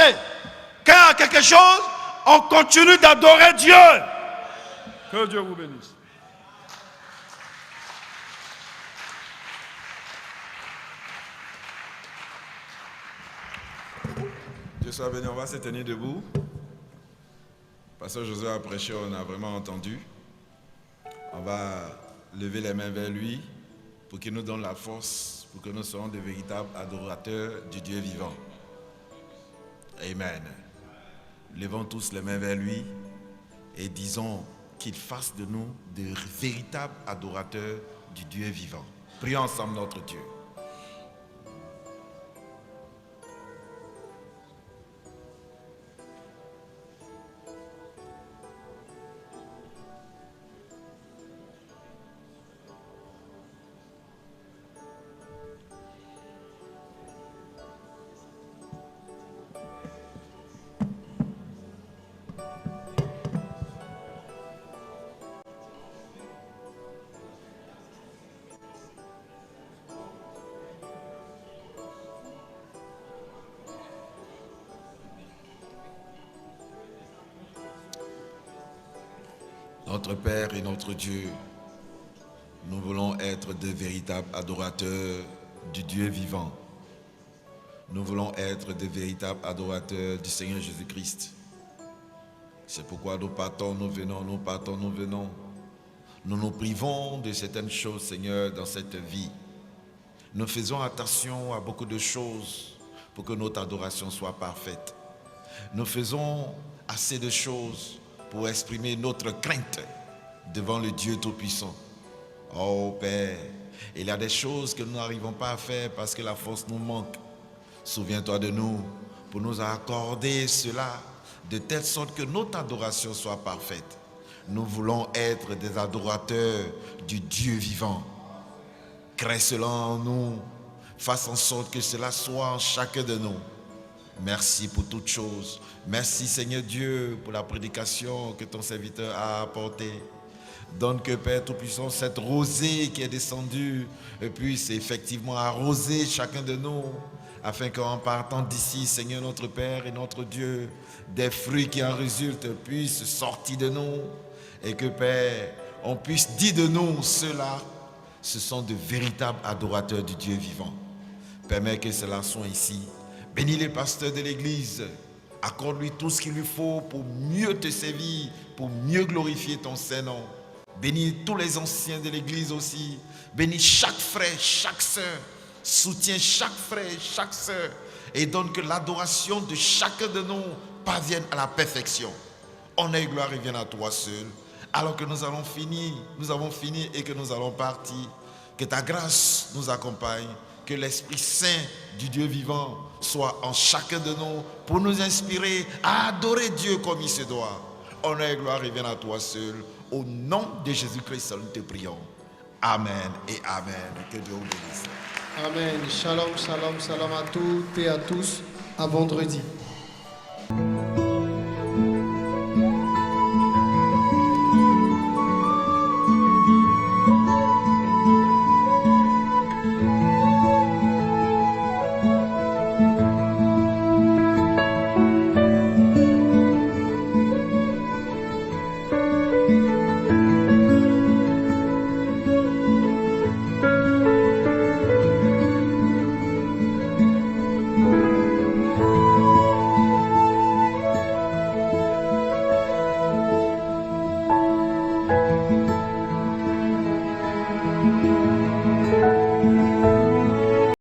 Quand il y a quelque chose, on continue d'adorer Dieu. Que Dieu vous bénisse. Dieu soit béni, on va se tenir debout. Pasteur Josué a prêché, on a vraiment entendu. On va lever les mains vers lui pour qu'il nous donne la force, pour que nous soyons de véritables adorateurs du Dieu vivant. Amen. Levons tous les mains vers lui et disons qu'il fasse de nous de véritables adorateurs du Dieu vivant. Prions ensemble notre Dieu. Notre Père et notre Dieu, nous voulons être de véritables adorateurs du Dieu vivant. Nous voulons être de véritables adorateurs du Seigneur Jésus-Christ. C'est pourquoi nous partons, nous venons, nous partons, nous venons. Nous nous privons de certaines choses, Seigneur, dans cette vie. Nous faisons attention à beaucoup de choses pour que notre adoration soit parfaite. Nous faisons assez de choses pour exprimer notre crainte devant le Dieu Tout-Puissant. Oh Père, il y a des choses que nous n'arrivons pas à faire parce que la force nous manque. Souviens-toi de nous pour nous accorder cela de telle sorte que notre adoration soit parfaite. Nous voulons être des adorateurs du Dieu vivant. Crée cela en nous, fasse en sorte que cela soit en chacun de nous. Merci pour toutes choses. Merci Seigneur Dieu pour la prédication que ton serviteur a apportée. Donne que Père Tout-Puissant, cette rosée qui est descendue puisse effectivement arroser chacun de nous, afin qu'en partant d'ici, Seigneur notre Père et notre Dieu, des fruits qui en résultent puissent sortir de nous, et que Père, on puisse dire de nous, ceux-là, ce sont de véritables adorateurs du Dieu vivant. Permets que cela soit ici. Bénis les pasteurs de l'église. Accorde-lui tout ce qu'il lui faut pour mieux te servir, pour mieux glorifier ton Saint-Nom. Bénis tous les anciens de l'église aussi. Bénis chaque frère, chaque sœur. Soutiens chaque frère, chaque sœur. Et donne que l'adoration de chacun de nous parvienne à la perfection. Honneur et gloire reviennent à toi seul. Alors que nous avons fini et que nous allons partir. Que ta grâce nous accompagne. Que l'Esprit Saint du Dieu vivant soit en chacun de nous pour nous inspirer à adorer Dieu comme il se doit. Honneur et gloire reviennent à toi seul. Au nom de Jésus-Christ, nous te prions. Amen et Amen. Que Dieu vous bénisse. Amen. Shalom, shalom, shalom à toutes et à tous. À vendredi.